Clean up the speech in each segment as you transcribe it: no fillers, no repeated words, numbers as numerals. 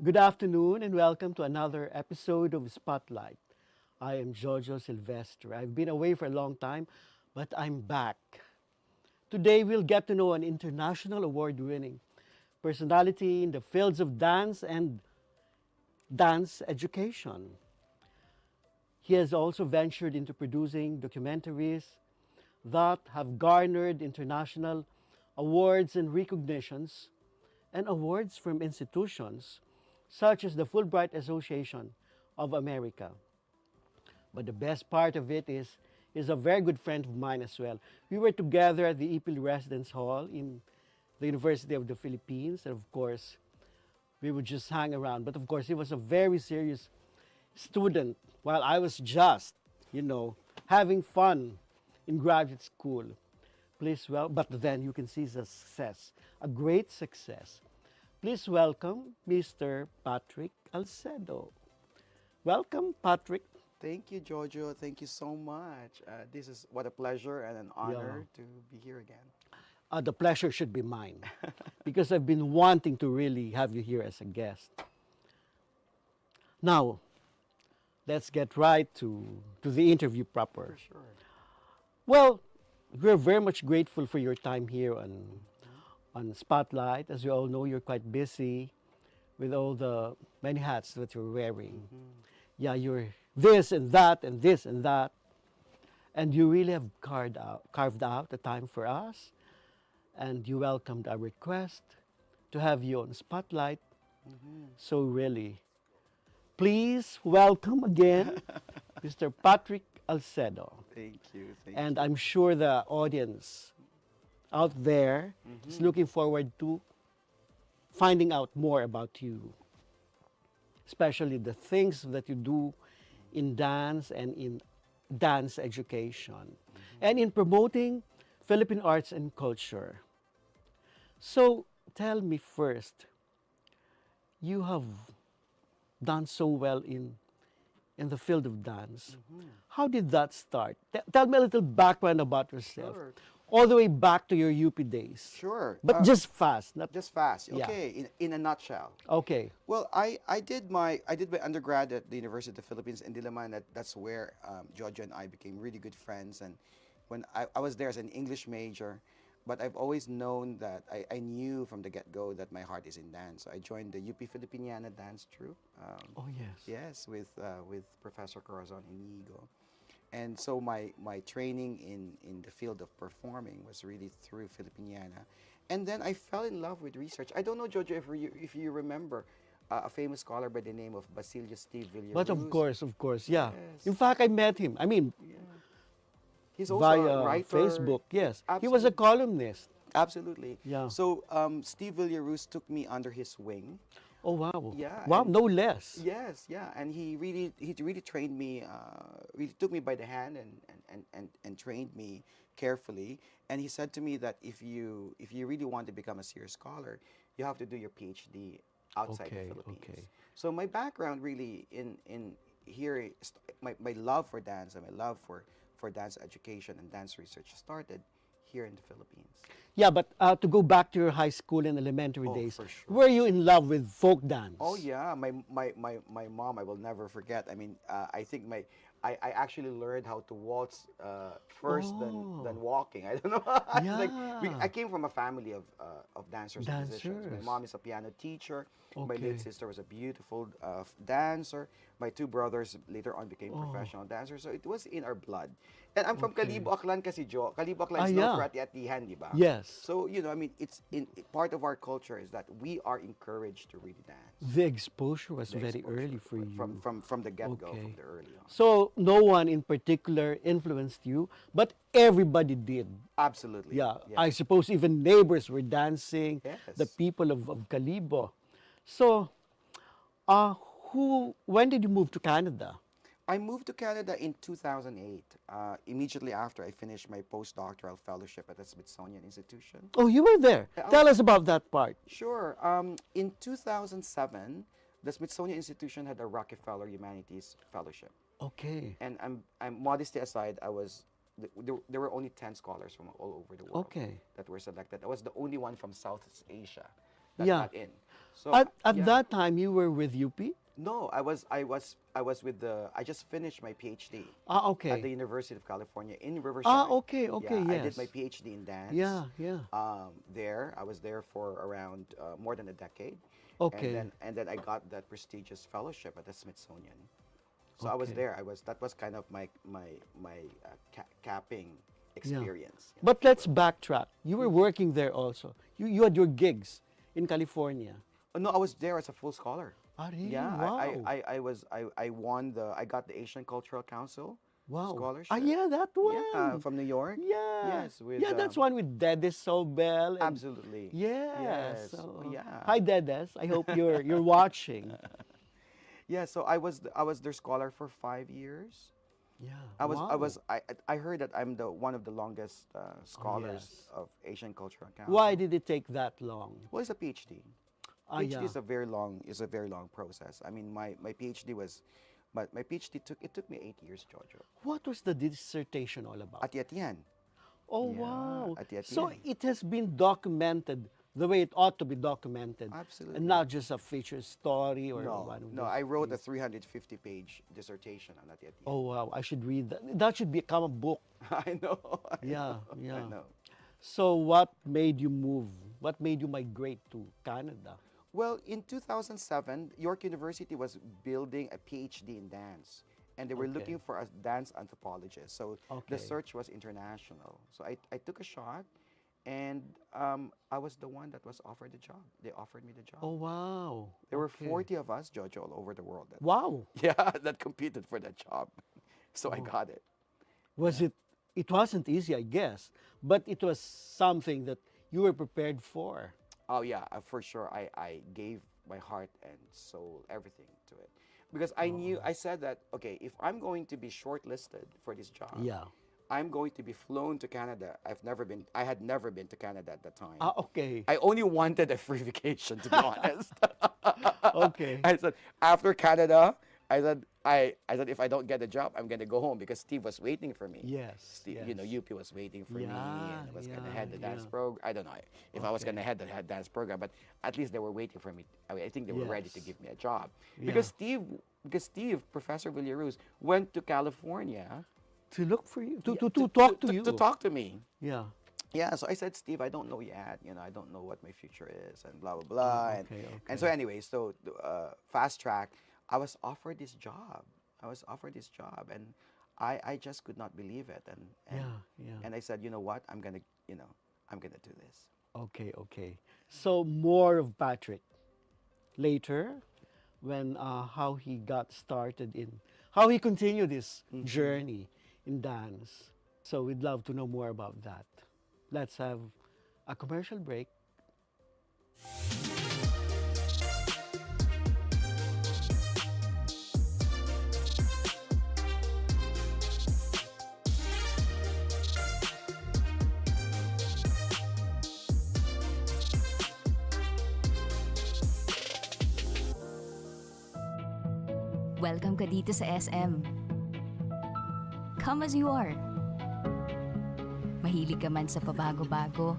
Good afternoon and welcome to another episode of Spotlight. I am Jojo Silvestre. I've been away for a long time, but I'm back. Today we'll get to know an international award winning personality in the fields of dance and dance education. He has also ventured into producing documentaries that have garnered international awards and recognitions and awards from institutions such as the Fulbright Association of America. But the best part of it is he's a very good friend of mine as well. We were together at the EPIL Residence Hall in the University of the Philippines, and of course, we would just hang around. But of course, he was a very serious student while I was just, having fun in graduate school. But then you can see a success, a great success. Please welcome Mr. Patrick Alcedo. Welcome, Patrick. Thank you, Jojo. Thank you so much. This is what a pleasure and an honor to be here again. The pleasure should be mine because I've been wanting to really have you here as a guest. Now, let's get right to the interview proper. For sure. Well, we're very much grateful for your time here on Spotlight. As you all know, you're quite busy with all the many hats that you're wearing. Yeah, you're this and that and this and that. And you really have carved out the time for us. And you welcomed our request to have you on Spotlight. So really, please welcome again Mr. Patrick Alcedo. Thank you. And I'm sure the audience out there is looking forward to finding out more about you, especially the things that you do in dance and in dance education and in promoting Philippine arts and culture. So tell me first, you have done so well in the field of dance. How did that start? Tell me a little background about yourself. Sure. All the way back to your UP days. Sure. But just fast, not just fast. Yeah. Okay. In a nutshell. okay. Well, I did my undergrad at the University of the Philippines in Diliman. That's where Jojo and I became really good friends. And when I was there as an English major, but I've always known that I knew from the get-go that my heart is in dance. So I joined the UP Filipiniana dance troupe. Oh yes. Yes, with Professor Corazon Inigo. And so my training in the field of performing was really through Filipiniana. And then I fell in love with research. I don't know, Jojo, if you remember a famous scholar by the name of Basilio Steve Villaruz. But of course, yeah. Yes. In fact, I met him. I mean, Yeah. He's also via a writer. Facebook. Yes, he was a Absolutely. columnist. Absolutely. Yeah. So Steve Villaruz took me under his wing. Oh wow. Yeah, Wow, and- no less. Yes, yeah, and he really trained me. Really took me by the hand and trained me carefully. And he said to me that if you really want to become a serious scholar, you have to do your PhD outside Okay, the Philippines. okay. So my background really in here, my love for dance and my love for dance education and dance research started here in the Philippines. Yeah, but to go back to your high school and elementary Oh, days, for sure. were you in love with folk dance? Oh yeah, my mom, I will never forget. I mean, I think I actually learned how to waltz first than walking. I don't know. It's like I Yeah. came from a family of dancers and musicians. My Dancers. mom is a piano teacher. My Okay. late sister was a beautiful dancer. My two brothers later on became Oh. professional dancers. So it was in our blood. And I'm from Okay. Kalibo Aklan kasi, Jo. Kalibo Aklan Ah, is known yeah. for ati-atihan, di ba? Yes. So, I mean, it's part of our culture is that we are encouraged to really dance. The exposure was The very exposure early for you. From the get-go, Okay. from the early on. So no one in particular influenced you, but everybody did. Absolutely. Yeah, Yes. I suppose even neighbors were dancing, Yes. the people of Calibo. So, uh, when did you move to Canada? I moved to Canada in 2008, immediately after I finished my postdoctoral fellowship at the Smithsonian Institution. Oh, you were there. Yeah, I Tell us about that part. Sure. In 2007, the Smithsonian Institution had a Rockefeller Humanities Fellowship. Okay. And I'm modesty aside, there were only 10 scholars from all over the world Okay. that were selected. I was the only one from Southeast Asia that Yeah. got in. So At yeah. that time, you were with UP? No, I was with the. I just finished my PhD Ah, at the okay. University of California in Ah, Riverside. okay, okay, Yeah, I did my yes. PhD in dance. Yeah, yeah. There, I was there for around more than a decade, Okay, and then I got that prestigious fellowship at the Smithsonian. So I was okay. there. I was that was kind of my capping Yeah. experience, But if you let's will. backtrack. You were working there also. You had your gigs in California. No, I was there as a full scholar. Ah, really? Yeah, Wow. I won I got the Asian Cultural Council Wow. Ah, scholarship. yeah, that Yeah, one. from New York. Yeah. Yes, with Yeah, that's one with Dedes Sobel and absolutely. yes. Yes. Oh, So, yeah. hi Dedes. I hope you're watching. Yeah, so I was their scholar for 5 years. Yeah. I Wow. was I heard that I'm the one of the longest Oh, scholars yes. of Asian Cultural Why Council. did it take that long? Well, it's a PhD. Ah, PhD yeah. is a very long process. I mean, my PhD was, my PhD took me 8 years, Jojo. What was the dissertation all about? At Yatian. Oh, Yeah, wow. at So Yatian. it has been documented the way it ought to be documented, and Absolutely. not just a feature story or No, one of no, those I wrote a things. 350-page dissertation on at Yatian. Oh, wow. I should read that. That should become a book. I know, I Yeah, know, I yeah. know. So what made you move? What made you migrate to Canada? Well, in 2007, York University was building a PhD in dance, and they were Okay. looking for a dance anthropologist. So the Okay. search was international. So I took a shot, and I was the one that was offered the job. They offered me the job. Oh, wow. There were Okay. 40 of us, Jojo, all over the world that, Wow. yeah, that competed for that job. So I Oh. got it. Was Yeah. it? It wasn't easy, I guess, but it was something that you were prepared for. Oh yeah, for sure. I gave my heart and soul, everything to it, because I knew. I said that, okay, if I'm going to be shortlisted for this job, Yeah. I'm going to be flown to Canada. I had never been to Canada at the time. Ah, okay. I only wanted a free vacation, to be honest. Okay. I said after Canada, I said if I don't get the job, I'm gonna go home because Steve was waiting for me. Yes. Steve, Yes. you know, UP was waiting for me, Yeah. and I was gonna Yeah. head the dance Yeah. program. I don't know if I was Okay. gonna head the dance program, but at least they were waiting for me. I mean, I think they were ready to Yes. give me a job Yeah. because Steve, Professor Villaruz, went to California To look for you, yeah, to talk to you. to talk to me. Yeah. Yeah, so I said, Steve, I don't know yet. You know, I don't know what my future is, and blah blah blah. Okay. And so anyway, so fast track, I was offered this job. I was offered this job, and I just could not believe it. Yeah. Yeah. And I said, you know what? I'm gonna do this. Okay. Okay. So more of Patrick later, when how he got started in how he continued his journey in dance. So we'd love to know more about that. Let's have a commercial break. Welcome ka dito sa SM. Come as you are. Mahilig ka man sa pabago-bago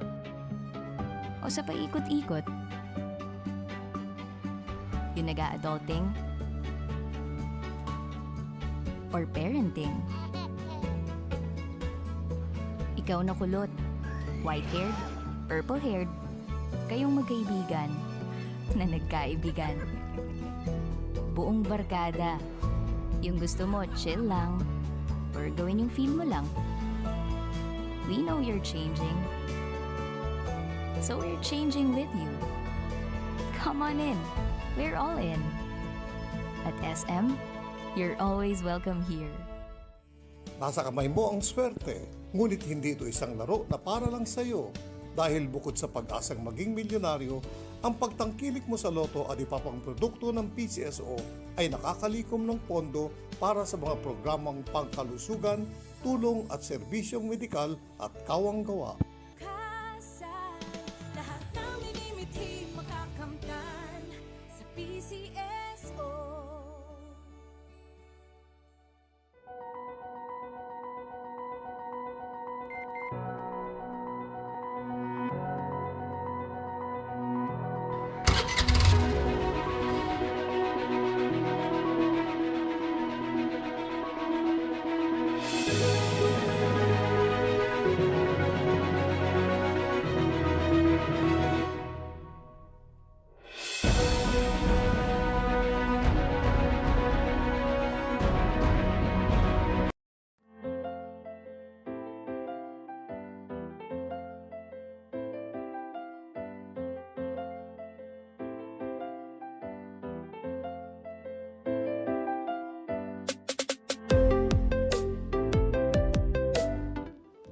o sa paikot-ikot. Yung nag-a-adulting or parenting. Ikaw na kulot, white-haired, purple-haired, kayong magkaibigan na nagkaibigan. Buong barkada. Yung gusto mo, chill lang. Or gawin yung feel mo lang. We know you're changing. So we're changing with you. Come on in. We're all in. At SM, you're always welcome here. Nasa kamay mo ang swerte, ngunit hindi ito isang laro na para lang sa'yo. Dahil bukod sa pag-asang maging milyonaryo, ang pagtangkilik mo sa loto at iba pang produkto ng PCSO ay nakakalikom ng pondo para sa mga programang pangkalusugan, tulong at serbisyong medikal at kawang-gawa. Lahat ng minimithi makakamtan sa PCSO.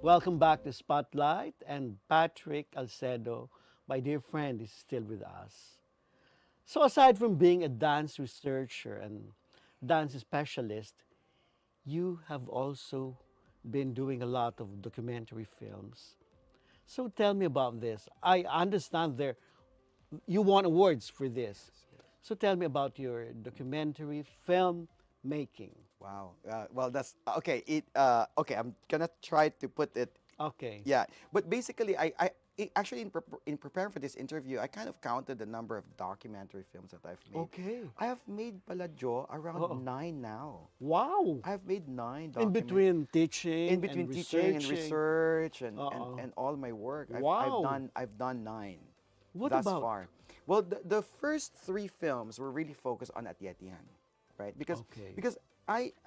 Welcome back to Spotlight, and Patrick Alcedo, my dear friend, is still with us. So, aside from being a dance researcher and dance specialist, you have also been doing a lot of documentary films. So, tell me about this. I understand you won awards for this. So, tell me about your documentary film making. Wow. Well, that's okay. Okay. I'm gonna try to put it. Okay. Yeah. But basically, actually in preparing for this interview, I kind of counted the number of documentary films that I've made. Okay. I have made pala, Jo, around Oo. 9 now. Wow. I have made 9 In between teaching in between and teaching and researching. research Uh-uh. and all my work. Wow. I've done 9 What thus about? far. Well, the first 3 films were really focused on Atiatihan, right? Okay. Because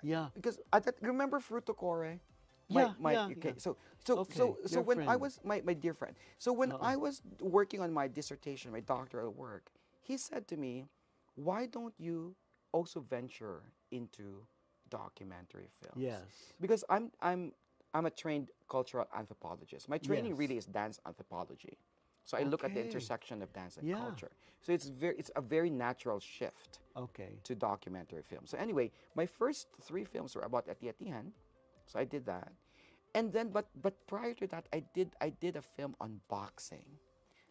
Yeah. because at that, remember Fruto Core? Yeah, Okay. yeah. So Okay, so your when I friend. was my dear friend. So when Uh-uh. I was working on my dissertation, my doctoral work, he said to me, "Why don't you also venture into documentary films?" Yes. Because I'm a trained cultural anthropologist. My training Yes. really is dance anthropology. So I look at the Okay. intersection of dance and Yeah. culture. So it's a very natural shift Okay. to documentary film. So anyway, my first 3 films were about Atiatihan. So I did that. And then but prior to that I did a film on boxing.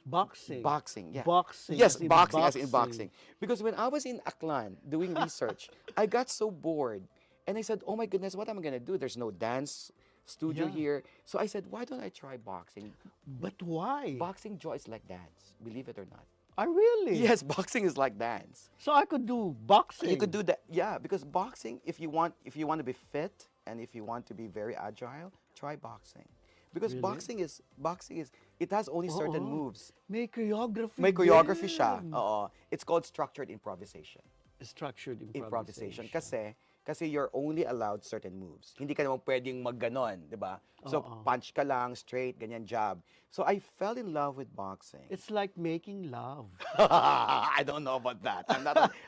Boxing. Boxing, yeah. Boxing. Yes, as in boxing as in boxing. Because when I was in Aklan doing research, I got so bored. And I said, "Oh my goodness, what am I going to do? There's no dance studio Yeah. here." So I said, "Why don't I try boxing?" But why? Boxing, Joy, is like dance, believe it or not. Really? Yes, boxing is like dance. So I could do boxing. You could do that, yeah, because boxing, if you want to be fit and if you want to be very agile, try boxing. Because Really? boxing is it has only certain Oo. moves. May choreography. May choreography siya. din. Oo. It's called structured improvisation. Structured Improvisation. improvisation. Kasi you're only allowed certain moves. Hindi ka naman pwedeng magganon, di ba? So Oo. punch ka lang, straight, ganyan jab. So I fell in love with boxing. It's like making love. I don't know about that.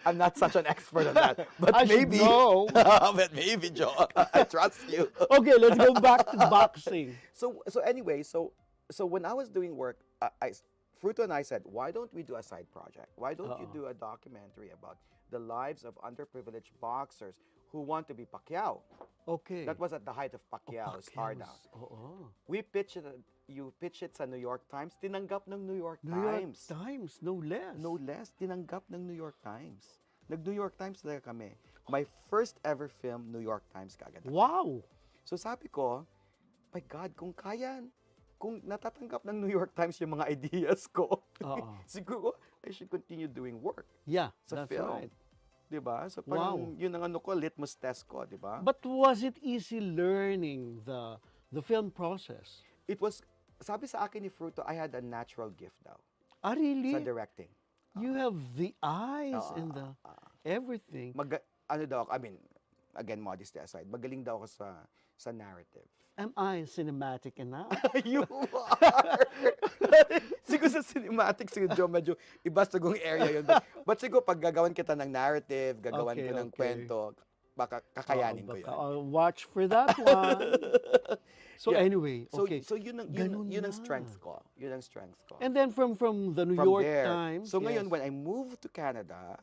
I'm not such an expert on that. But I should maybe. know. But maybe, Joe. I trust you. Okay, let's go back to boxing. So anyway, so when I was doing work, Fruto and I said, why don't we do a side project? Why don't you do a documentary about the lives of underprivileged boxers who want to be Pacquiao? Okay. That was at the height of Pacquiao's stardom. Oo. We pitched it. You pitched it sa New York Times. Tinanggap ng New York New York Times. Times, no less. No less, tinanggap ng New York Times. Nag-New York Times talaga kami. My first ever film, New York Times kaagad. Wow. So sabi ko, my God, kung natatanggap ng New York Times yung mga ideas ko, Oo. siguro I should continue doing work Yeah, sa that's film. right. Diba? So parang Wow. yun ang ano ko, litmus test ko, diba? But was it easy learning the film process? It was, sabi sa akin ni Fruto, I had a natural gift daw Ah, really? sa directing. You have the eyes and the Ah. everything. Ano daw ako, I mean, again, modesty aside, magaling daw ako sa narrative. Am I cinematic enough? You are! Siguro sa cinematic, siguro medyo iba sa gong area yun. But siguro pag gagawan kita ng narrative, gagawan Okay, ko ng okay. kwento, baka kakayanin ko Baka yun. I'll watch for that one. So Yeah. anyway, okay. So yun ang Ganun na. strength ko. Yun ang strength ko. And then from the New From York there, Times. so ngayon yes. when I moved to Canada,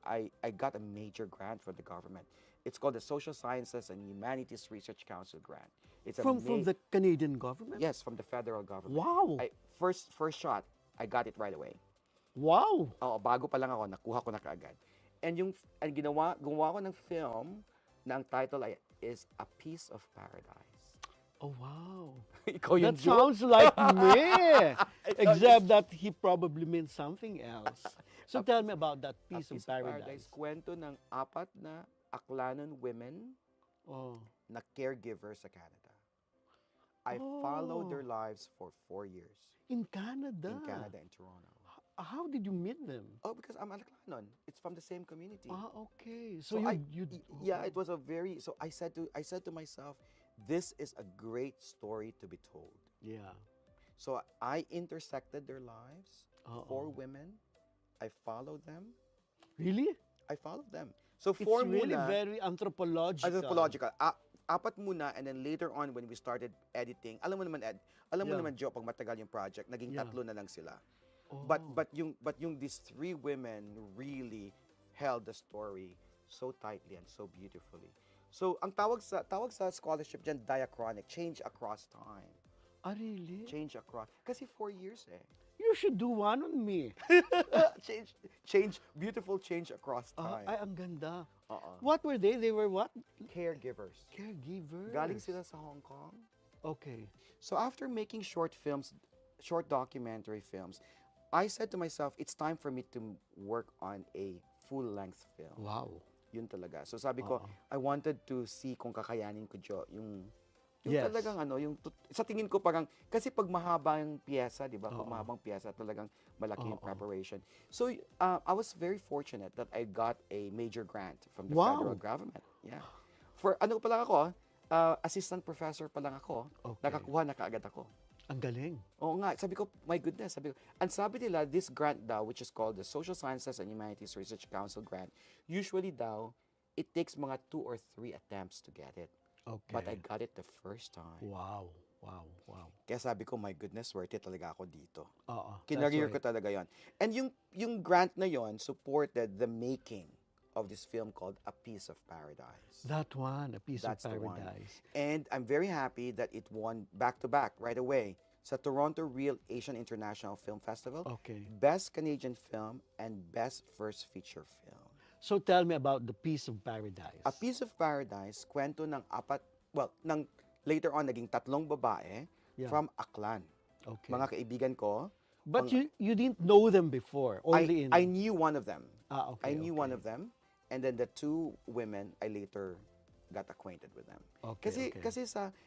I got a major grant from the government. It's called the Social Sciences and Humanities Research Council grant. It's a from the Canadian government. yes, from the federal government. Wow. First shot, I got it right away. Wow. Oo, bago pa lang ako, nakuha ko na kaagad. And gumawa ko ng film na ang title is A Piece of Paradise. Oh wow. Ikaw yung That Joe? sounds like me. Except that he probably means something else. So tell me about that A piece of paradise. Kwento ng 4 na Aklanon women Oh. na caregiver sa Canada. I followed their lives for 4 years In Canada. in Canada and Toronto. How did you meet them? Oh, because I'm Aklanon. It's from the same community. Ah, okay. So, yeah, it was a very. So I said to myself, this is a great story to be told. Yeah. So I intersected their lives. Uh-oh. 4 women. I followed them. Really? I followed them. So It's 4 really muna. very anthropological. Anthropological. apat muna, and then later on when we started editing, alam mo naman Yeah. Joe, pag matagal yung project, naging Yeah. tatlo na lang sila. Oh. But yung these three women really held the story so tightly and so beautifully. So ang tawag sa scholarship diyan diachronic, change across time. Ah, really? Change across. Kasi 4 years eh. You should do one on me. Beautiful change across time. Ay, ang ganda. Oo. What were they? They were what? Caregivers. Caregivers. Galing sila sa Hong Kong. Okay. So after making short films, short documentary films, I said to myself, it's time for me to work on a full-length film. Wow. Yun talaga. So sabi ko, I wanted to see kung kakayanin ko, Jo, yung Yes. talagang sa tingin ko parang, kasi pag mahaba yung piyesa, di ba? Pag mahabang piyesa, talagang malaki yung preparation. So I was very fortunate that I got a major grant from the Wow. federal government. Yeah. For ano pa lang ako, assistant professor pa lang ako, Okay. nakakuha na kaagad ako. Ang galing. Oo nga, sabi ko, my goodness, and sabi nila, this grant daw, which is called the Social Sciences and Humanities Research Council grant, usually daw, it takes mga 2 or 3 attempts to get it. Okay. But I got it the first time. Wow. Wow. Wow. Kaya sabi ko, my goodness, worth it talaga ako dito. Oo. Kinareer ko talaga yon. And yung grant na yon supported the making of this film called A Piece of Paradise. That one, A Piece That's of the one. Paradise. And I'm very happy that it won back-to-back right away sa Toronto Real Asian International Film Festival. Okay. Best Canadian Film and Best First Feature Film. So tell me about The Piece of Paradise. A Piece of Paradise, kwento ng later on, naging 3 babae Yeah. from Aklan. Okay. Mga kaibigan ko. But you didn't know them before, only in... I knew one of them. Okay. I knew one of them. And then the 2 women, I later got acquainted with them. Okay,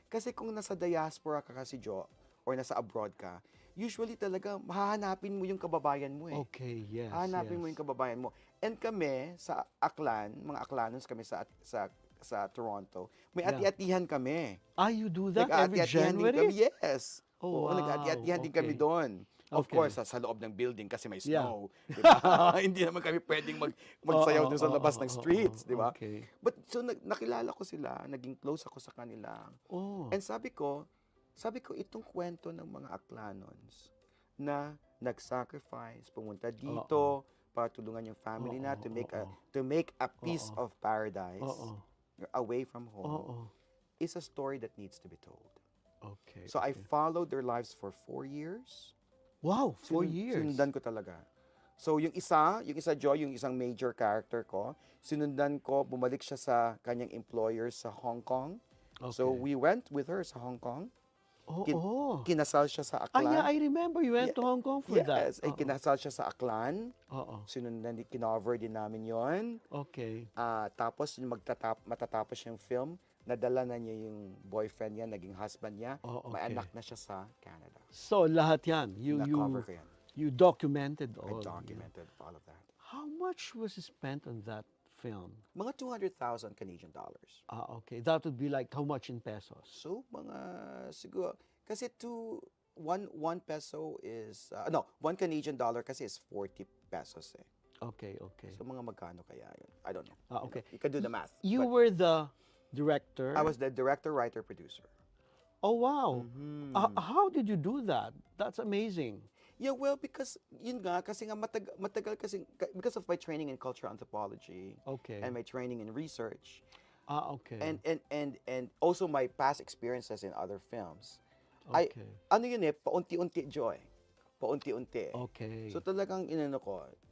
Kasi kung nasa diaspora ka kasi, Jo, or nasa abroad ka, usually talaga hahanapin mo yung kababayan mo eh. Okay, yes. Hahanapin mo yung kababayan mo. And kami sa Aklan, mga Aklanons kami sa Toronto, may Yeah. ati-atihan kami. You do that every Nag-ati-atihan din January? kami, yes. Oh, Oo, wow. nag-ati-atihan din kami Okay. doon. Of Okay. course, sa loob ng building kasi may Yeah. snow. Di ba? Hindi naman kami pwedeng magsayaw doon sa labas ng streets, di ba? Okay. But so nakilala ko sila, naging close ako sa kanila. Oh. And sabi ko itong kwento ng mga Aklanons na nag-sacrifice, pumunta dito para tulungan yung family na to make a piece of paradise away from home is a story that needs to be told. Okay. So I followed their lives for 4 years. Wow, 4 years. Sinundan ko talaga. So yung isa Joy, yung isang major character ko, sinundan ko, bumalik siya sa kanyang employers sa Hong Kong. So Okay. we went with her sa Hong Kong. Kinasal siya sa Ah, Aklan. yeah, I remember you went to Hong Kong for that. Yes, ay kinasal siya sa Aklan. Oo. Sinundan, kinover din namin yon. Okay. Tapos yung matatapos yung film, nadala na niya yung boyfriend niya, naging husband niya. May Okay. anak na siya sa Canada. So lahat yan, Na-cover ko yan. you documented I all. documented all of that. How much was spent on that film? Mga 200,000 Canadian dollars. Okay. That would be like how much in pesos? So, mga siguro, kasi one peso is, one Canadian dollar kasi is 40 pesos eh. Okay. So, mga magkano kaya yun? I don't know. Okay. You can do the math. You But were the director. I was the director, writer, producer. Oh, wow. How did you do that? That's amazing. Yeah, well, because yun nga, kasi nga matagal kasi, because of my training in cultural anthropology Okay. and my training in research, Okay. and also my past experiences in other films. Okay. Ano yun eh, paunti-unti, Joy. Paunti-unti. Okay. So talagang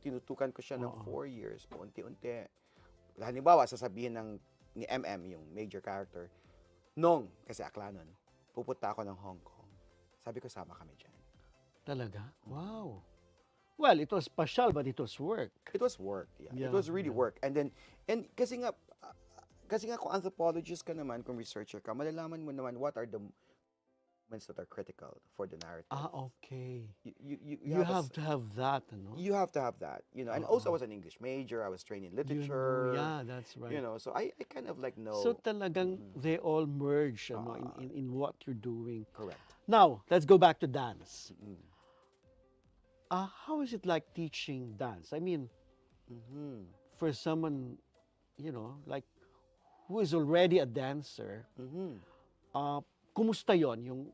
tinutukan ko siya ng 4 years, paunti-unti. Halimbawa, sasabihin ni MM, yung major character, kasi Aklanon, pupunta ako ng Hong Kong. Sabi ko, sama kami dyan. Talaga? Wow. Well, it was pasyal, but it was work. It was work, yeah. Yeah, It was really work. And kasi nga kung anthropologist ka naman, kung researcher ka, malalaman mo naman what are the moments that are critical for the narrative. Okay. You You have to have that, no? You have to have that, and also I was an English major, I was trained in literature. Yeah, that's right. So I kind of like know. So talagang they all merge in what you're doing. Correct. Now, let's go back to dance. How is it like teaching dance? I mean, for someone, like who is already a dancer, kumusta yon yung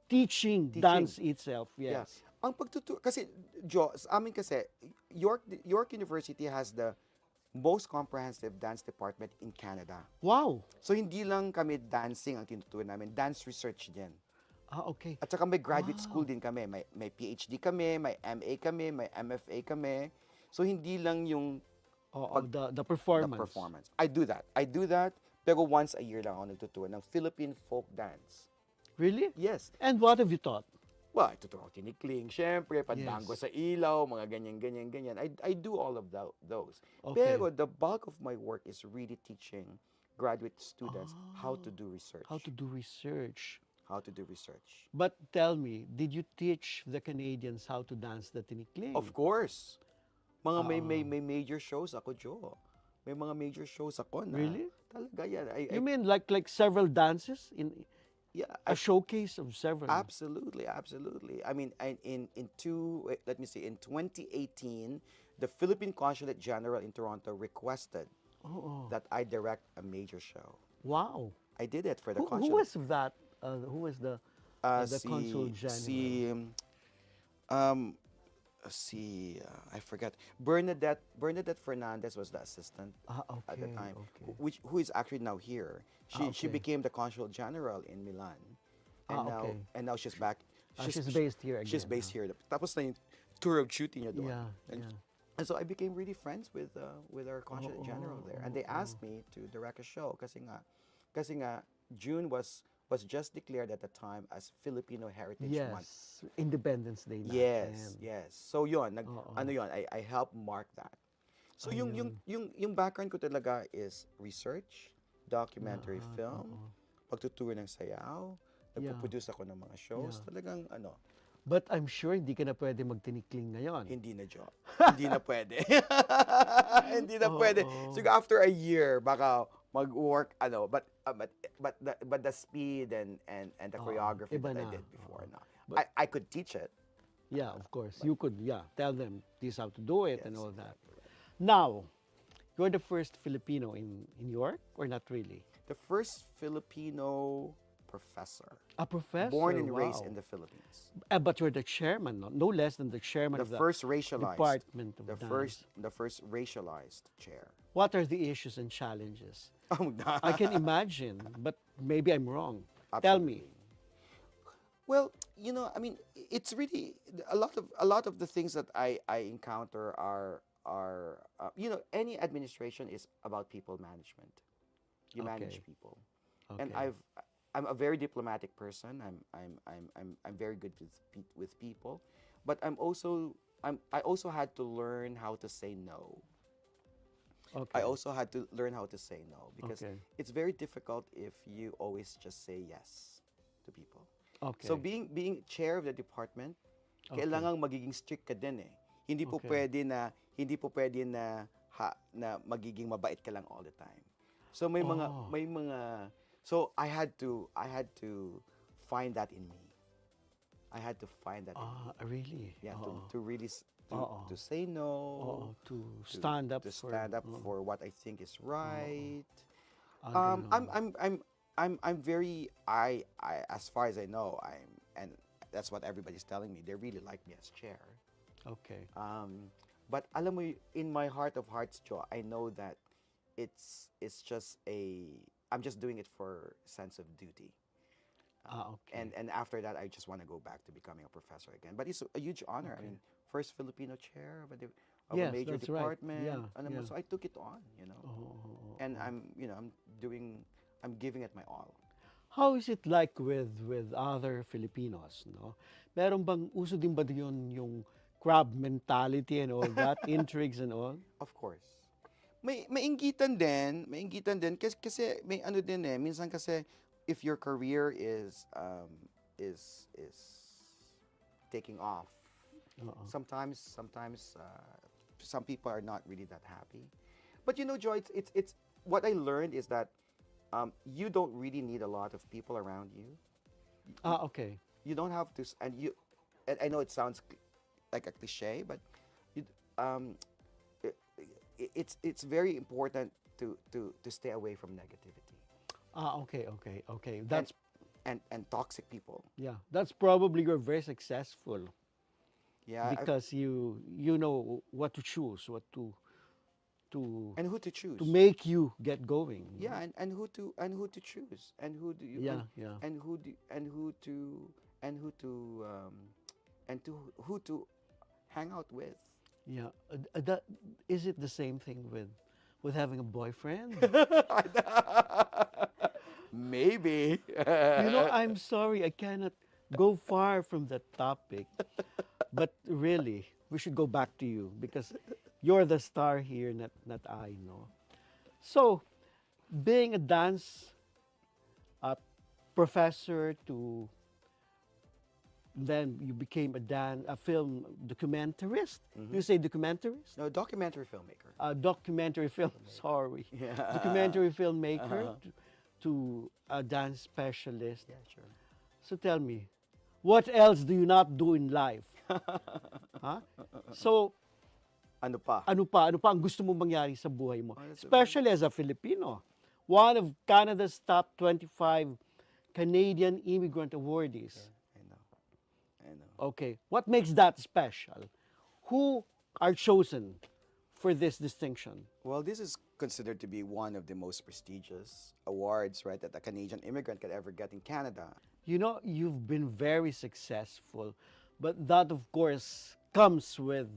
teaching, dance itself? Yeah. Yes. Ang pagtuturo, kasi, Jo, sa amin kasi, York University has the most comprehensive dance department in Canada. Wow. So, hindi lang kami dancing ang tinuturo namin, dance research din. Okay. At saka may graduate school din kami. May PhD kami, may MA kami, may MFA kami. So, hindi lang yung The the performance. performance. I do that, pero once a year lang ako nagtuturo ng Philippine folk dance. Really? Yes. And what have you taught? Well, ituturo ko tinikling, syempre, pandango Yes. sa ilaw, mga ganyan. I do all of those. Okay. Pero the bulk of my work is really teaching graduate students how to do research. How to do research. How to do research. But tell me, did you teach the Canadians how to dance the tinikling? Of course. Mga may major shows ako, Jo. May mga major shows ako na. Really? Talaga yan. You mean like several dances in yeah, a showcase of several? absolutely. I mean, in 2018, the Philippine Consulate General in Toronto requested that I direct a major show. Wow. I did it for the Who consulate. was that? Who was the consul general? I forget. Bernadette Fernandez was the assistant at the Okay, time, okay. who is actually now here. She Okay. became the consul general in Milan, and okay. now she's back. She's based here again. She's based here. Tapos na yung tour of duty niya doon. Yeah, And, yeah. and so I became really friends with our consulate general there, and they asked me to direct a show kasi nga June was just declared at the time as Filipino Heritage Month. Yes, Independence Day. back Yes, then. yes. So yon, I helped mark that. So yung background ko talaga is research, documentary film, pagtuturo ng sayaw, nagpo-produce ako ng mga shows, talagang ano. But I'm sure hindi ka na pwede magtinikling ngayon. Hindi na, Jo. Hindi na pwede. Hindi na pwede. So after a year, baka mag-work, but the speed and the choreography iba that I na. did before, no. But- I could teach it. Yeah, of course. You could, tell them this how to do it and Yes, all that. Now, you're the first Filipino in York, or not really? The first Filipino professor. A professor. Born and raised wow. in the Philippines. But you're the chairman, no less than the chairman The of the first racialized. Department of The Dance. first racialized chair. What are the issues and challenges? Oh, no. I can imagine, but maybe I'm wrong. Tell me. Well, I mean, it's really a lot of the things that I encounter are any administration is about people management. You manage Okay. people, and Okay. I'm a very diplomatic person. I'm very good with people, but I also had to learn how to say no. Okay. I also had to learn how to say no because Okay. it's very difficult if you always just say yes to people. Okay. So being chair of the department, kailangang magiging strict ka din eh. Hindi po Okay. pwede na magiging mabait ka lang all the time. So may mga so I had to find that in me. I had to find that in me. Really? Yeah, Oo. to really Oo. to say no. Oo, to stand up for for what I think is right. Ganun. I'm very as far as I know, and that's what everybody's telling me. They really like me as chair. Okay. But alam mo, in my heart of hearts, Joe, I know that it's just I'm just doing it for sense of duty. Okay. And after that, I just want to go back to becoming a professor again. But it's a huge honor. I mean, first Filipino chair of Yes, a major that's right. department. Yeah, Alam mo, yeah. so I took it on, and I'm giving it my all. How is it like with other Filipinos, no? Meron bang uso din ba yun yung crab mentality and all that, intrigues and all? Of course. May inggitan din kasi may ano din eh, minsan kasi if your career is taking off, sometimes some people are not really that happy. But Joy, it's what I learned is that you don't really need a lot of people around you. Okay. You don't have to, and I know it sounds like a cliche, but it's very important to stay away from negativity Okay. That's and toxic people. yeah. That's probably you're very successful Yeah, because you know what to choose, what to and who to choose. to make you get going. Yeah, and who to choose, and who do you Yeah. and who do and who to and who to and to who to hang out with. Yeah. That is it the same thing with having a boyfriend? Maybe. You know, I'm sorry, I cannot go far from that topic. But really, we should go back to you because you're the star here, not I, no. So, being a dance professor to then you became a film documentarist. You say documentarist? No, documentary filmmaker. Documentary film. Sorry, Yeah. documentary filmmaker to a dance specialist. Yeah, sure. So tell me, what else do you not do in life? Huh? So, Ano pa? ano pa ang gusto mong mangyari sa buhay mo? that's a Especially as a Filipino. One of Canada's top 25 Canadian immigrant awardees. I know. Okay, what makes that special? Who are chosen for this distinction? Well, this is considered to be one of the most prestigious awards, right, that a Canadian immigrant could ever get in Canada. You know, you've been very successful, but that, of course, comes with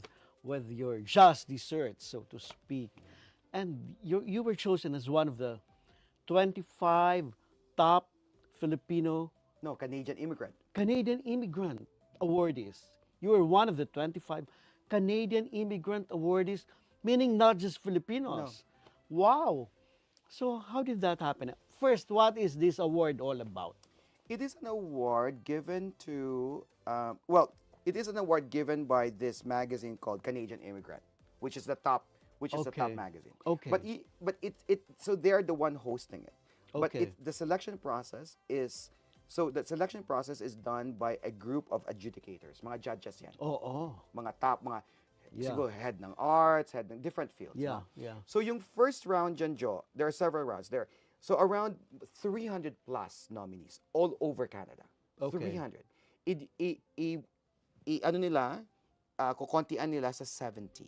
your just desserts, so to speak. And you were chosen as one of the 25 top Filipino No, Canadian immigrant. Canadian immigrant awardees. You were one of the 25 Canadian immigrant awardees, meaning not just Filipinos. Wow. So how did that happen? First, what is this award all about? It is an award given to, well, it is an award given by this magazine called Canadian Immigrant, which is the top Okay. magazine. Okay. But so they're the one hosting it. But Okay. the selection process is, so the selection process is done by a group of adjudicators, mga judges yan. Oh. Mga top, mga Yeah. siguro head ng arts, head ng different fields. Yeah, no? yeah. So yung first round dyan, Jo, there are several rounds there. So around 300 plus nominees all over Canada. Okay. 300. Ano nila, kukontian nila sa 70.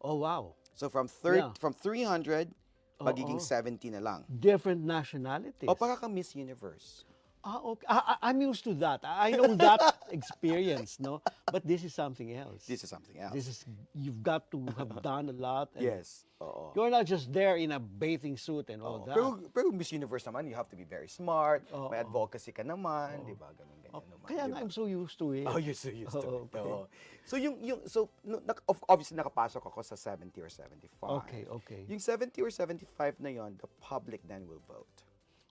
Oh, wow. So from Yeah. from 300, magiging Oo. 70 na lang. Different nationalities. O para ka Miss Universe. Okay. I'm used to that. I know that experience, no? But this is something else. This is something else. This is, you've got to have done a lot. And Yes. Oo. You're not just there in a bathing suit and all Oo. that. Pero Miss Universe naman, you have to be very smart, Oo. may advocacy ka naman, di ba? Ganun, ganyan naman. Kaya di nga, ba? I'm so used to it. Oh, used to it. Oo, okay. Oo. So obviously nakapasok ako sa 70 or 75. Okay. Yung 70 or 75 na yon, the public then will vote.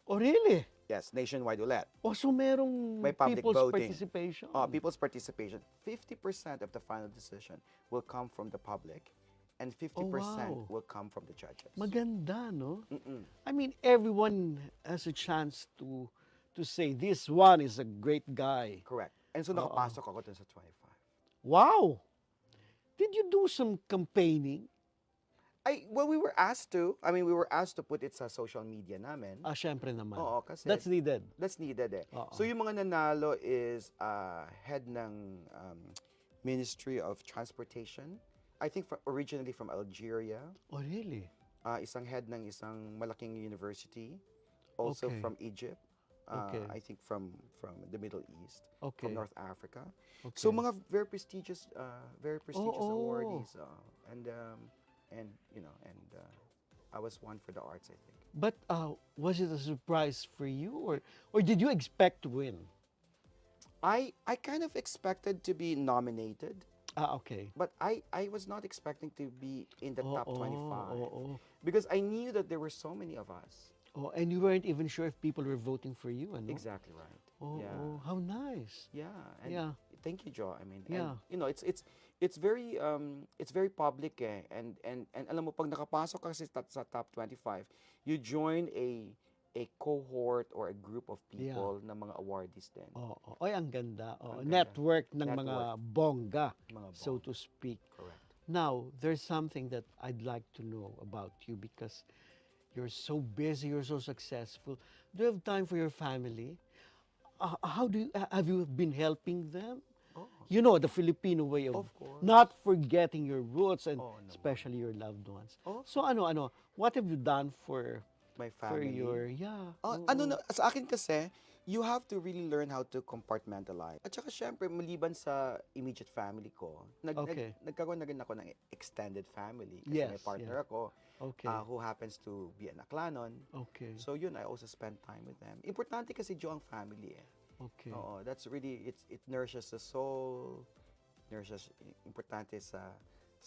Oh, really? Yes, nationwide ulit. Oh, so merong May public people's voting. participation? People's participation. 50% of the final decision will come from the public and 50% wow. will come from the judges. Maganda, no? Mm-mm. I mean, everyone has a chance to say, this one is a great guy. Correct. And so nakapasok ako dun sa 25. Wow! Did you do some campaigning? Well, we were asked to. I mean, we were asked to put it sa social media namin. Syempre naman. Oo, kasi That's needed. That's needed eh. Oo. So yung mga nanalo is head ng Ministry of Transportation. I think originally from Algeria. Oh, really? Isang head ng isang malaking university. Also Okay. from Egypt. Okay. I think from the Middle East. Okay. From North Africa. Okay. So mga very prestigious Oo. awardees. And I was one for the arts, I think. But was it a surprise for you, or did you expect to win? I kind of expected to be nominated, Okay. but I was not expecting to be in the top 25 Oh. because I knew that there were so many of us. Oh, and you weren't even sure if people were voting for you, ano? Exactly right. Oh, Yeah. how nice. Yeah. And Yeah. Thank you, Joe. I mean, Yeah. and, it's very public eh. And alam mo pag nakapasok ka sa top 25, you join a cohort or a group of people na mga awardees din. Oh. Ay, ang ganda. Oh, Ang ganda. network ng mga bongga, Mga so to speak. Correct. Now, there's something that I'd like to know about you because You're so busy, you're so successful. Do you have time for your family? How do you, have you been helping them? Oh, You know, the Filipino way of of course. not forgetting your roots and Oh, no. especially your loved ones. Oh, So what have you done my for family. your, yeah. Ano Oo. na, sa akin kasi, you have to really learn how to compartmentalize. At saka syempre, maliban sa immediate family ko, Okay. nagkaroon na rin ako ng extended family. Kasi may Yes, partner yes. ako Okay. who happens to be an Aklanon. Okay. So yun, I also spend time with them. Importante kasi Jo ang family eh. Okay. Oo, that's really, it nourishes the soul, nourishes, importante sa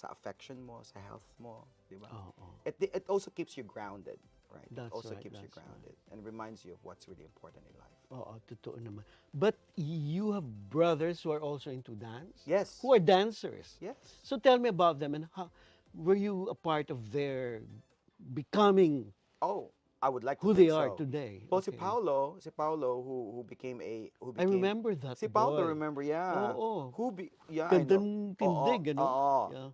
affection mo, sa health mo, di ba? Oo. It also keeps you grounded, right? It That's also right, keeps you that's right. grounded and reminds you of what's really important in life. Oo, totoo naman. But you have brothers who are also into dance? Yes. Who are dancers? Yes. So tell me about them and how were you a part of their becoming Oh, I would like to who think they are so. today? Well, Okay. si Paulo who became I remember that Si Paulo, boy. remember, yeah. Oo. Yeah, I know. Gandang tindig, ano? Oo. Yeah.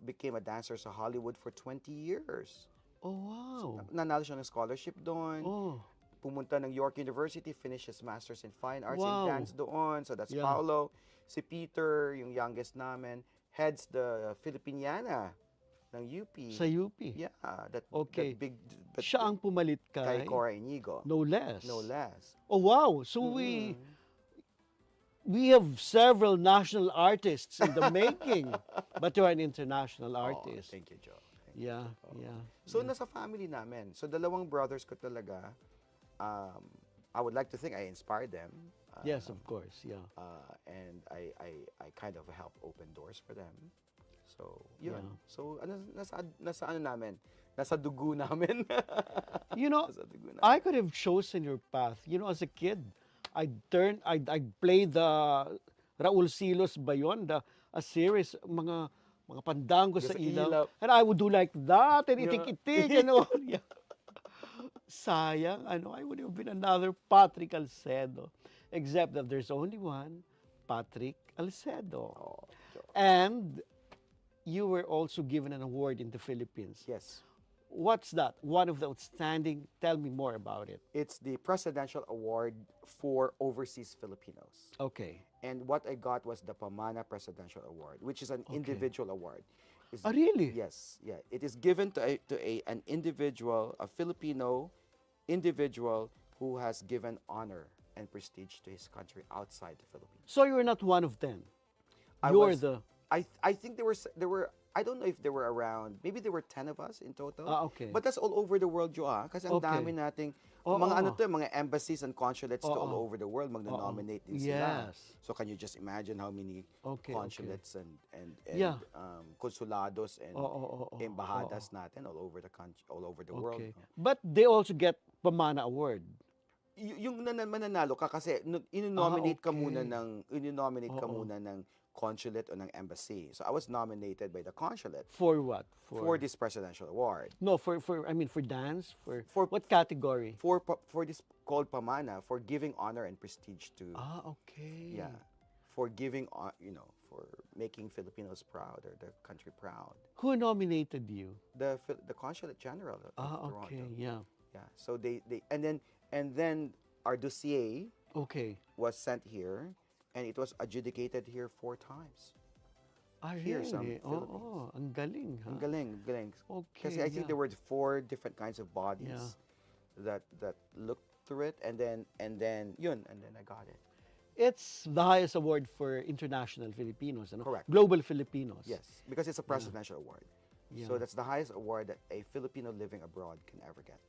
Became a dancer sa Hollywood for 20 years. Oh, wow. Nanalo siya ng scholarship doon. Oh, Pumunta ng York University, finished his Masters in Fine Arts in Wow. Dance doon. So that's Yeah. Paulo. Si Peter, yung youngest namin, heads the Filipiniana ng UP. sa UP. Yeah, Okay. that big, that, Siya ang pumalit kay kay Cora Inigo. no less. No less. Oh, wow. So we have several national artists in the making, but you're an international Oh, artist. thank you, Joe. Thank you. Yeah, yeah. So, nasa family namin. So, dalawang brothers ko talaga, I would like to think I inspired them. Yes, of course. Yeah. And I kind of help open doors for them. So, yun. Yeah. So, nasa ano namin? Nasa dugo namin. You know, Nasa dugo namin. I could have chosen your path. You know, as a kid, I'd play the Raul Silos ba yun? A series, mga pandango sa Sa ilaw. ilaw. And I would do like that and Yeah. itik-itik and all. Yeah. Sayang, I would have been another Patrick Alcedo. Except that there's only one, Patrick Alcedo. Oh, Joe. And you were also given an award in the Philippines. Yes. What's that? One of the outstanding. Tell me more about it. It's the Presidential Award for Overseas Filipinos. Okay. And what I got was the Pamana Presidential Award, which is an individual award. It's- Really? Yes, yeah. It is given to an individual, a Filipino individual who has given honor and prestige to his country outside the Philippines. So you're not one of them. I You're was- the. I think there were I don't know if there were around, maybe there were 10 of us in total. Okay. But that's all over the world, Joa. Kasi ang Okay. dami nating Oo. mga embassies and consulates to all Oo. over the world magno-nominate din sila. Yes. So can you just imagine how many Okay, consulates and Yeah. consulados and Oo. embajadas natin all over the country, all over the world. Okay. no? But they also get Pamana Award. Yung mananalo ka kasi inonominate ka okay. muna Oo. ng consulate o ng embassy. So I was nominated by the consulate For what? for this presidential award. No, for dance? For For- what category? For this called Pamana, for giving honor and prestige to Okay. yeah, for giving for making Filipinos proud or the country proud. Who nominated you? The consulate general of Toronto. Okay. Yeah. Yeah. So they and then our dossier Okay. was sent here and it was adjudicated here 4 times. Here, Really? some Oo, Philippines. ang galing, ha? Ang galing, galing. Okay, Kasi I think yeah. there were 4 different kinds of bodies that looked through it and then I got it. It's the highest award for international Filipinos, ano? Correct. Global Filipinos. Yes, because it's a presidential award. Yeah. So that's the highest award that a Filipino living abroad can ever get.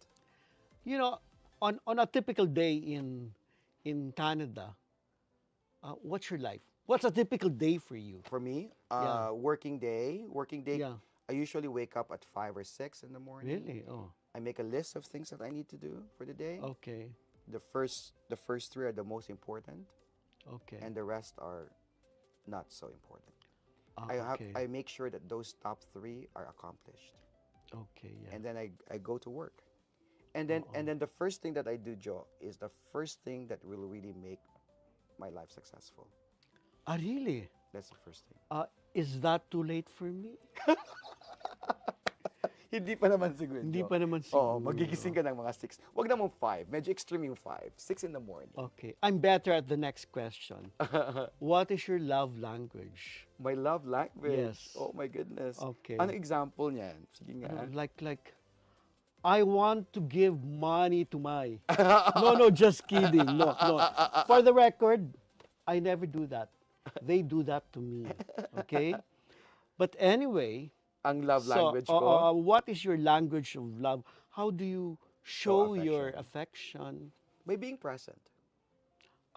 You know, on a typical day in Canada, what's your life? What's a typical day for you? For me, Yeah. working day, Yeah. I usually wake up at 5 or 6 in the morning. Really? Oh, I make a list of things that I need to do for the day. okay. The first 3 are the most important, Okay. and the rest are not so important. okay. I make sure that those top 3 are accomplished, Okay, yeah. and then I go to work, and then the first thing that I do, Joe, is the first thing that will really make my life successful. Really? That's the first thing. Is that too late for me? Hindi pa naman siguro. Hindi pa naman Oo, siguro. magigising ka ng mga 6. Wag namang 5. Medyo extreme yung 5. 6 in the morning. Okay. I'm better at the next question. What is your love language? My love language. Yes. Oh my goodness. Okay. Ano example niyan? Sige nga. Like, I want to give money to my. No, just kidding. No. For the record, I never do that. They do that to me. Okay? But anyway, Ang love so, language ko. what is your language of love? How do you show your affection? By being present.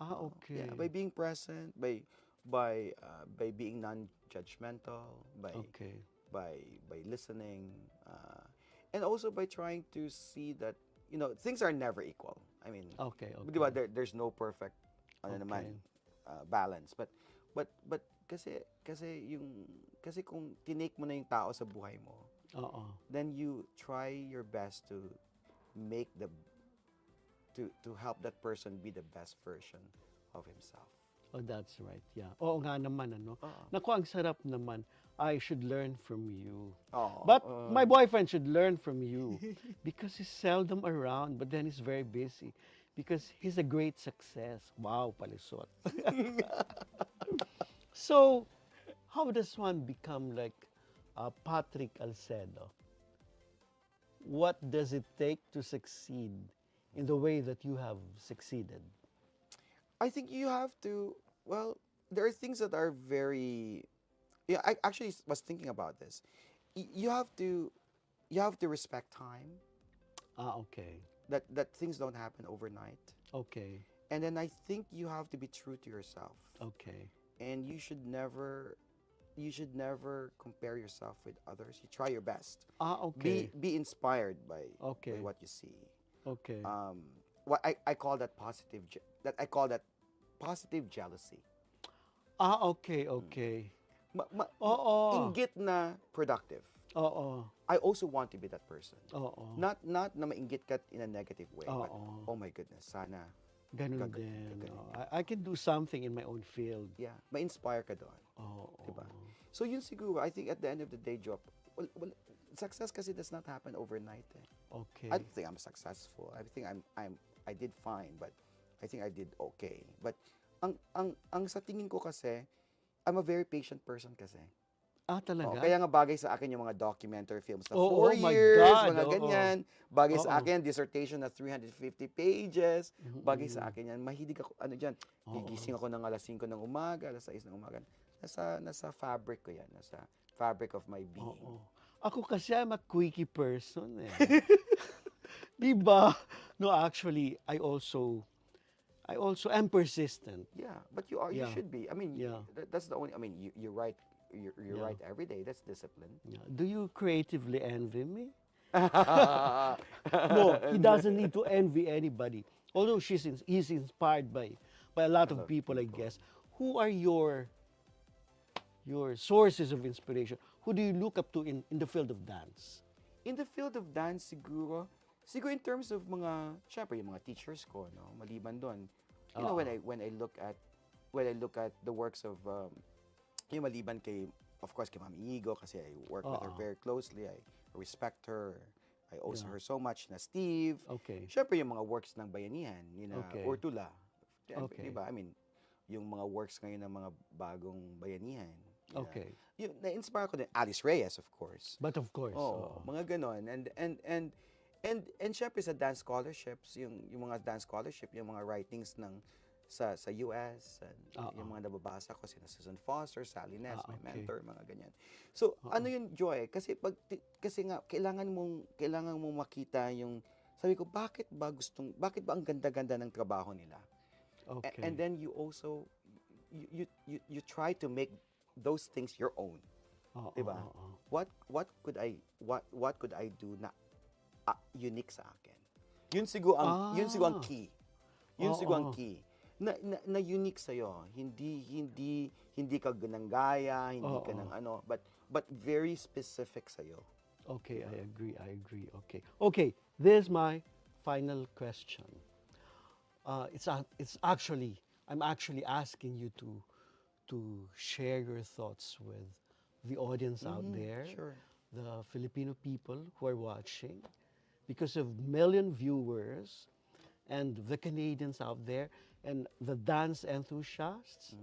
Okay. Yeah, by being present, by being non-judgmental, Okay. by listening, and also by trying to see that things are never equal. I mean, Okay. di ba, there's no perfect naman, Okay. balance, but kasi kung tinake mo na yung tao sa buhay mo, Oo. then you try your best to make to help that person be the best version of himself. Oh, that's right. Yeah. Oo nga naman, ano. Oo. Naku, ang sarap naman. I should learn from you. Oo. But my boyfriend should learn from you because he's seldom around, but then he's very busy because he's a great success. Wow, palisot. So, how does one become like Patrick Alcedo? What does it take to succeed in the way that you have succeeded? I think you have to. Well, there are things that are very. Yeah, I actually was thinking about this. You have to respect time. Okay. That things don't happen overnight. Okay. And then I think you have to be true to yourself. Okay. And you should never compare yourself with others. You try your best. Okay. Be inspired by Okay. what you see. Okay. What I call that positive jealousy. Okay, okay. Oo. Inggit na productive. Oo. I also want to be that person. Oo. Not na mainggit ka in a negative way, but Oo. oh my goodness, sana. Ganun din. I can do something in my own field. Yeah, ma-inspire ka doon. Oo. Diba? So yun siguro, I think at the end of the day, Job, well, success kasi does not happen overnight. Okay. I don't think I'm successful. I think I did fine, but I think I did okay. But ang sa tingin ko kasi, I'm a very patient person kasi. Talaga? Kaya nga bagay sa akin yung mga documentary films na Oh, 4 oh my years, God, mga oo. ganyan. Bagay Oo. sa akin, dissertation na 350 pages. Bagay sa akin yan. Mahilig ako, gigising ako ng alas 5 ng umaga, alas 6 ng umaga. Nasa fabric ko yan. Nasa fabric of my being. Oo. Ako kasi I'm a quickie person eh. Diba? No, actually, I also am persistent. Yeah, but you should be. I mean, Yeah. that's the only, you write, you're Yeah. right every day. That's discipline. Yeah. Do you creatively envy me? No, he doesn't need to envy anybody. Although he's inspired by a lot of people, I guess. Who are your sources of inspiration? Who do you look up to in the field of dance? In the field of dance, siguro in terms of syempre yung mga teachers ko, no, maliban doon. You know, when I look at the works of yung maliban kay, of course, kay Mami Igo, kasi I work with her very closely. I respect her. I owe her so much na Steve. Okay. Syempre yung mga works ng Bayanihan, Okay. Ortula. Okay. Diba? I mean, yung mga works ngayon ng mga bagong Bayanihan. Okay. Yung na-inspire ko din, Alice Reyes, of course. But of course. Mga ganon. And syempre sa dance scholarships, yung mga dance scholarship, yung mga writings sa US, and yung mga nababasa ko, sina Susan Foster, Sally Ness, my mentor, mga ganyan. So, ano yun, Joy? Kasi nga, kailangan mong makita yung, sabi ko, bakit ba ang ganda-ganda ng trabaho nila? Okay. And then you also, you try to make those things your own. Diba? What could I do na unique sa akin? Yun siguro ang key. Yun siguro ang key. Na unique sa iyo. Hindi ka gaya, hindi ka ng but very specific sa iyo. Okay, I agree. Okay, this is my final question. I'm actually asking you to share your thoughts with the audience out there. Sure. the Filipino people who are watching, because of million viewers, and the Canadians out there, and the dance enthusiasts,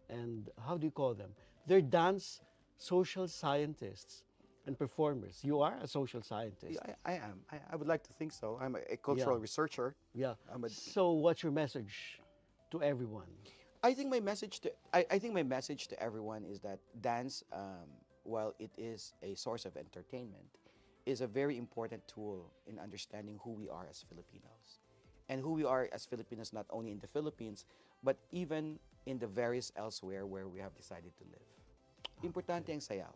and how do you call them? They're dance social scientists and performers. You are a social scientist. Yeah, I am. I would like to think so. I'm a cultural Yeah. researcher. Yeah. I'm a, So what's your message to everyone? I think my message to I think my message to everyone is that dance, while it is a source of entertainment, is a very important tool in understanding who we are as Filipinos, and who we are as Filipinos not only in the Philippines but even in the various elsewhere where we have decided to live. Importante ang sayaw.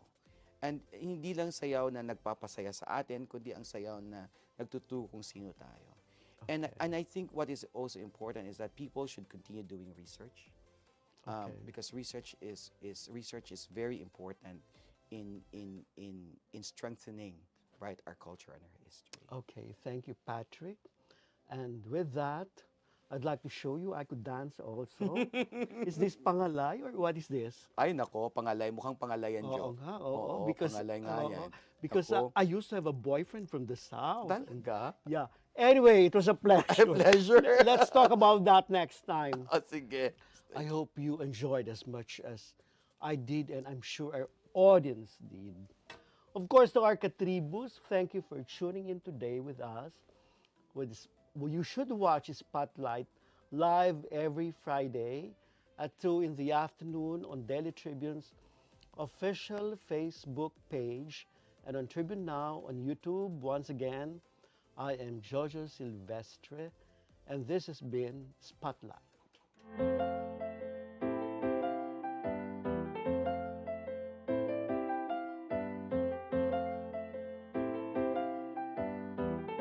And hindi lang sayaw na nagpapasaya sa atin, kundi ang sayaw na nagtuturo kung sino tayo. And I think what is also important is that people should continue doing research, because research is very important in strengthening, right, our culture and our history. Okay, thank you, Patrick. And with that, I'd like to show you I could dance also. Is this pangalay or what is this? Ay nako, pangalay, mukhang pangalay yan, Oo Jo. nga, oo. Pangalay nga oo, yan. because Nako. I used to have a boyfriend from the South. Talaga? Yeah. Anyway, it was a pleasure. Pleasure. Let's talk about that next time. Oh, sige. I hope you enjoyed as much as I did, and I'm sure our audience did. Of course, to our Katribus, thank you for tuning in today with us. Well, you should watch Spotlight live every Friday at 2 in the afternoon on Daily Tribune's official Facebook page and on Tribune Now on YouTube. Once again, I am Jojo Silvestre, and this has been Spotlight.